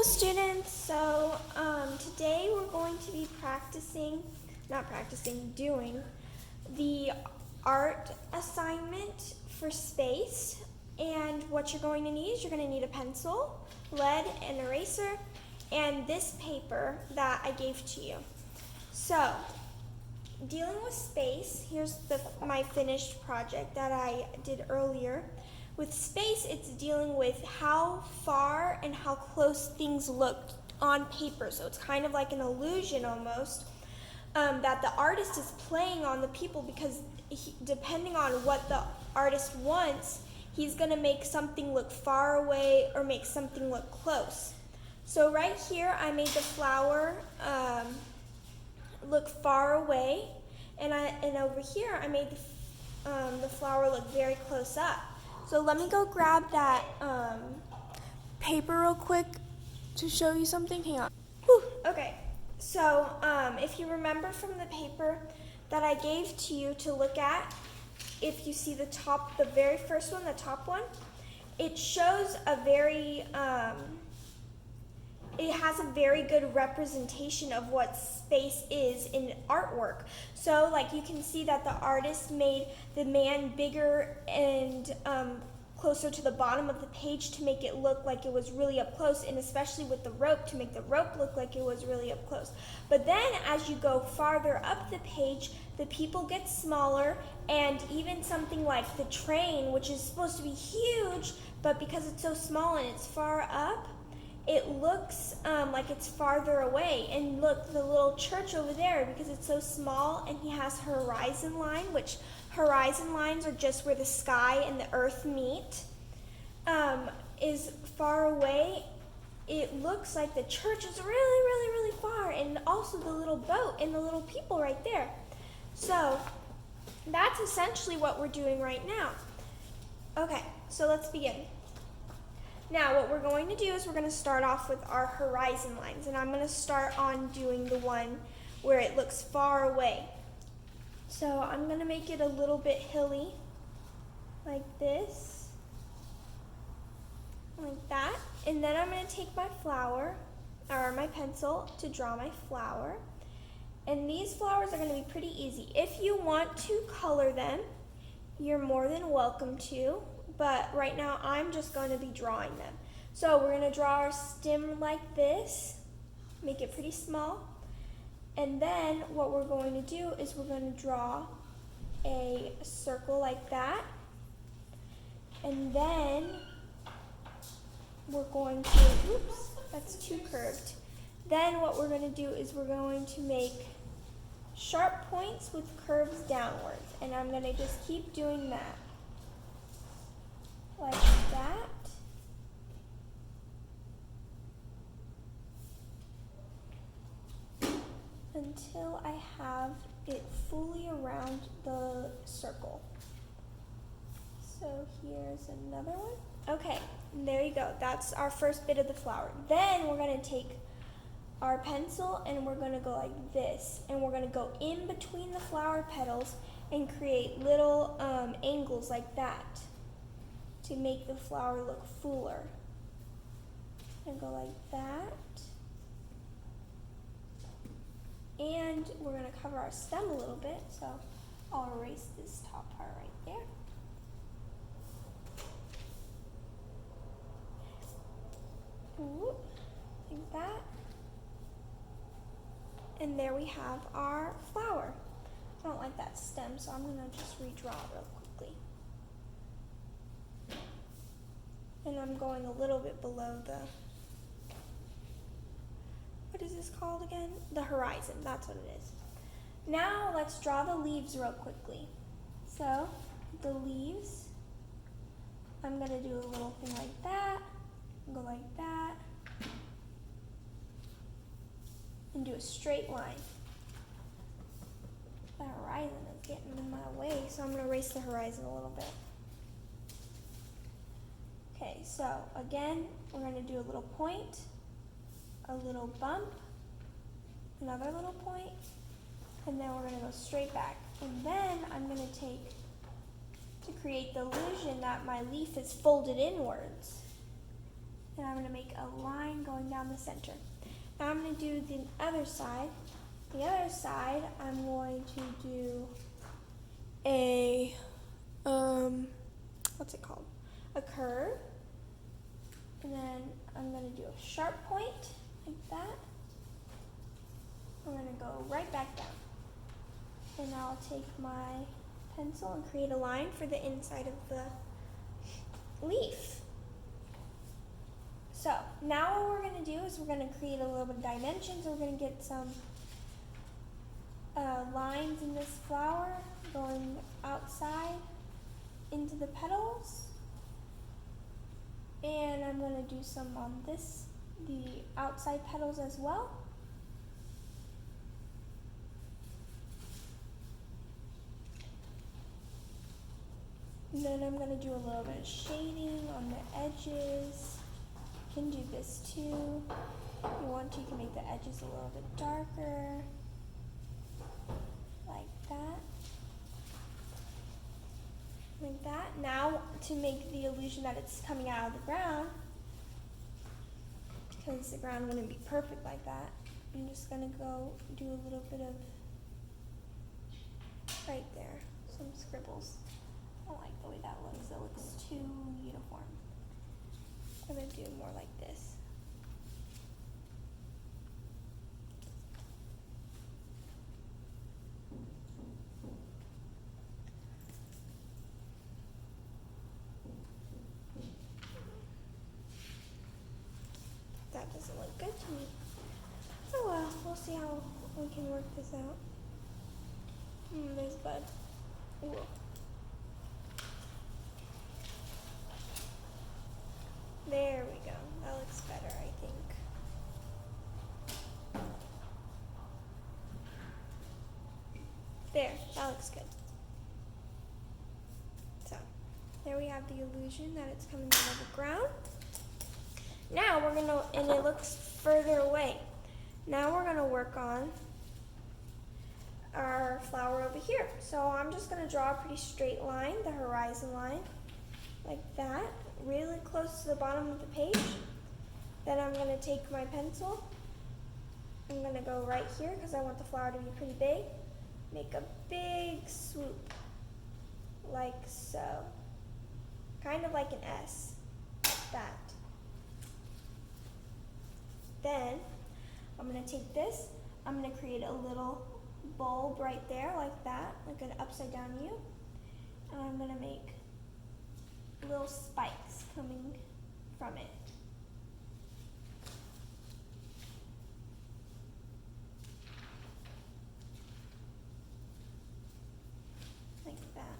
Hello students, today we're going to be doing the art assignment for space. And what you're going to need is you're going to need a pencil, lead, an eraser, and this paper that I gave to you. So, dealing with space, here's my finished project that I did earlier. With space, it's dealing with how far and how close things look on paper. So it's kind of like an illusion almost that the artist is playing on the people, because depending on what the artist wants, he's going to make something look far away or make something look close. So right here, I made the flower look far away, and over here, I made the flower look very close up. So let me go grab that paper real quick to show you something. Hang on. Whew. Okay, so if you remember from the paper that I gave to you to look at, if you see the very first one, the top one, it shows it has a very good representation of what space is in artwork. So like you can see that the artist made the man bigger and closer to the bottom of the page to make it look like it was really up close, and especially with the rope to make the rope look like it was really up close. But then as you go farther up the page, the people get smaller, and even something like the train, which is supposed to be huge, but because it's so small and it's far up, it looks like it's farther away. And look, the little church over there, because it's so small and he has horizon line, which horizon lines are just where the sky and the earth meet, is far away. It looks like the church is really, really, really far, and also the little boat and the little people right there. So that's essentially what we're doing right now. Okay, so let's begin. Now, what we're going to do is we're going to start off with our horizon lines, and I'm going to start on doing the one where it looks far away. So I'm going to make it a little bit hilly, like this, like that, and then I'm going to take my flower, or my pencil, to draw my flower. And these flowers are going to be pretty easy. If you want to color them, you're more than welcome to. But right now, I'm just going to be drawing them. So we're going to draw our stem like this, make it pretty small. And then what we're going to do is we're going to draw a circle like that. And then we're going to, oops, that's too curved. Then what we're going to do is we're going to make sharp points with curves downwards. And I'm going to just keep doing that. Like that. Until I have it fully around the circle. So here's another one. Okay, there you go. That's our first bit of the flower. Then we're going to take our pencil and we're going to go like this. And we're going to go in between the flower petals and create little angles like that to make the flower look fuller. And go like that. And we're going to cover our stem a little bit, so I'll erase this top part right there. Ooh, like that. And there we have our flower. I don't like that stem, so I'm going to just redraw real quickly. And I'm going a little bit below the, what is this called again? The horizon, that's what it is. Now let's draw the leaves real quickly. So the leaves, I'm going to do a little thing like that, go like that, and do a straight line. The horizon is getting in my way, so I'm going to erase the horizon a little bit. Okay, so again, we're going to do a little point, a little bump, another little point, and then we're going to go straight back. And then I'm going to take, to create the illusion that my leaf is folded inwards, and I'm going to make a line going down the center. Now I'm going to do the other side. The other side, I'm going to do a, what's it called? A curve. And then I'm going to do a sharp point, like that. I'm going to go right back down. And I'll take my pencil and create a line for the inside of the leaf. So now what we're going to do is we're going to create a little bit of dimensions. We're going to get some lines in this flower going outside into the petals. And I'm going to do some on the outside petals as well. And then I'm going to do a little bit of shading on the edges. You can do this too. If you want to, you can make the edges a little bit darker, like that. Like that. Now, to make the illusion that it's coming out of the ground, because the ground wouldn't be perfect like that, I'm just going to go do a little bit of, right there, some scribbles. I don't like the way that looks. It looks too uniform. I'm going to do more like this. That doesn't look good to me. Oh well, we'll see how we can work this out. There's bud. Ooh. There we go. That looks better, I think. There, that looks good. So, there we have the illusion that it's coming out of the ground. Now we're gonna, and it looks further away. Now we're gonna work on our flower over here. So I'm just gonna draw a pretty straight line, the horizon line, like that, really close to the bottom of the page. Then I'm gonna take my pencil. I'm gonna go right here because I want the flower to be pretty big. Make a big swoop, like so. Kind of like an S, like that. Then I'm gonna take this, I'm gonna create a little bulb right there, like that, like an upside down U. And I'm gonna make little spikes coming from it. Like that.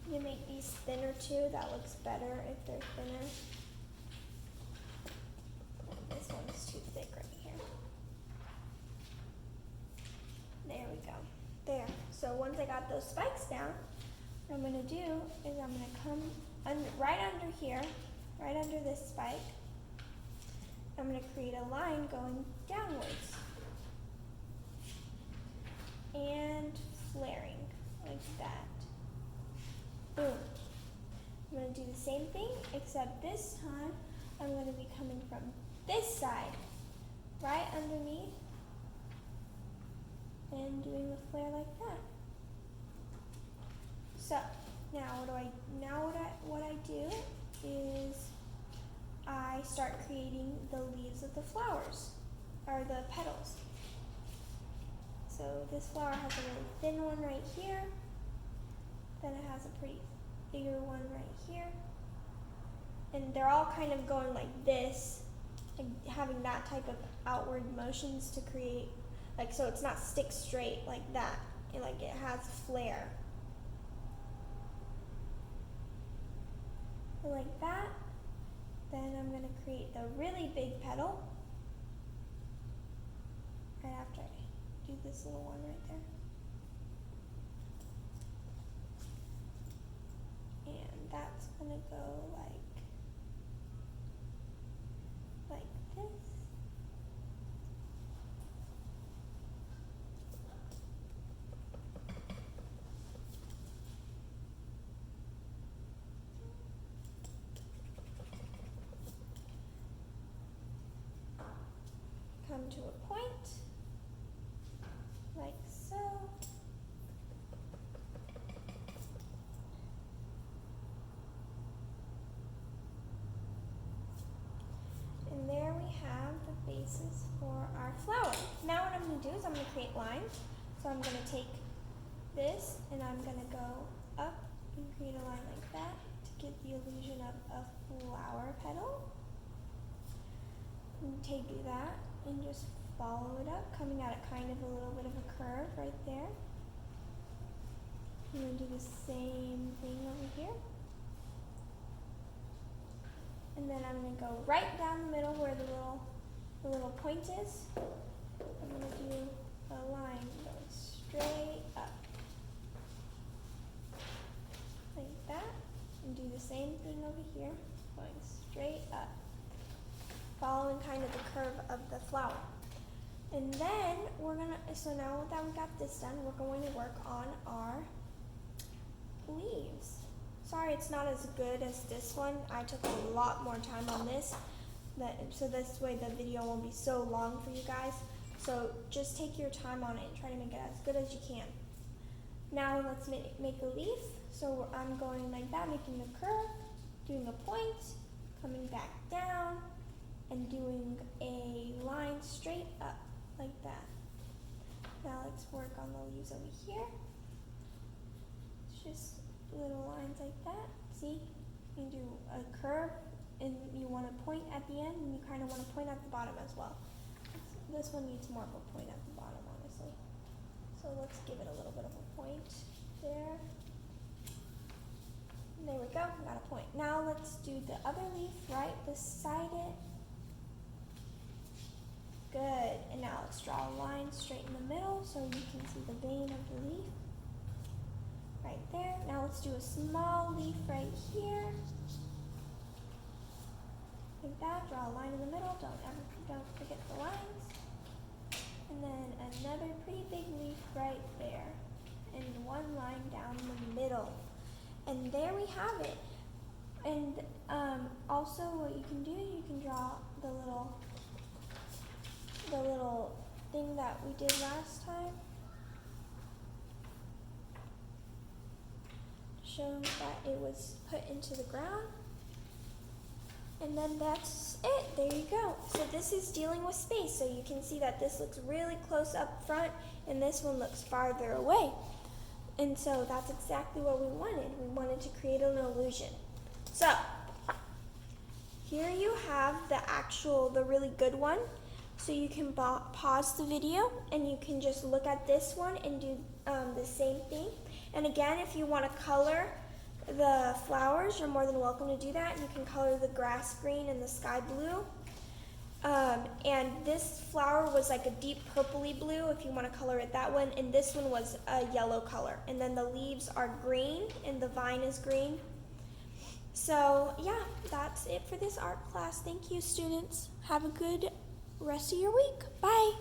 You can make these thinner too, that looks better if they're thinner. This one's too thick right here. There we go. There. So once I got those spikes down, what I'm going to do is I'm going to come right under here, right under this spike. I'm going to create a line going downwards and flaring like that. Boom. I'm going to do the same thing, except this time I'm going to be coming from this side, right underneath, and doing a flare like that. So now what I do is I start creating the leaves of the flowers, or the petals. So this flower has a really thin one right here, then it has a pretty bigger one right here, and they're all kind of going like this, and having that type of outward motions to create, like, so it's not stick straight like that, it has flare. Like that. Then I'm going to create the really big petal right after I do this little one right there. And that's going to go like this. bases for our flower. Now what I'm going to do is I'm going to create lines. So I'm going to take this and I'm going to go up and create a line like that to get the illusion of a flower petal. And take that and just follow it up, coming at it kind of a little bit of a curve right there. I'm going to do the same thing over here. And then I'm going to go right down the middle where the little point is. I'm going to do a line going straight up. Like that. And do the same thing over here, going straight up. Following kind of the curve of the flower. And then so now that we got this done, we're going to work on our leaves. Sorry it's not as good as this one. I took a lot more time on this, so this way the video won't be so long for you guys. So just take your time on it and try to make it as good as you can. Now let's make a leaf. So I'm going like that, making a curve, doing a point, coming back down, and doing a line straight up like that. Now let's work on the leaves over here. It's just little lines like that. See, you do a curve and you want to point at the end, and you kind of want to point at the bottom as well. This one needs more of a point at the bottom, honestly. So let's give it a little bit of a point there. And there we go, we got a point. Now let's do the other leaf right beside it. Good, and now let's draw a line straight in the middle so you can see the vein of the leaf. Right there. Now let's do a small leaf right here. Like that, draw a line in the middle, don't forget the lines. And then another pretty big leaf right there. And one line down the middle. And there we have it. And also what you can do, you can draw the little thing that we did last time. Show that it was put into the ground. And then that's it, there you go. So this is dealing with space. So you can see that this looks really close up front and this one looks farther away. And so that's exactly what we wanted. We wanted to create an illusion. So here you have the really good one. So you can pause the video and you can just look at this one and do the same thing. And again, if you want to color the flowers, you're more than welcome to do that. You can color the grass green and the sky blue. And this flower was like a deep purpley blue if you want to color it that one. And this one was a yellow color. And then the leaves are green and the vine is green. So yeah, that's it for this art class. Thank you, students. Have a good rest of your week. Bye.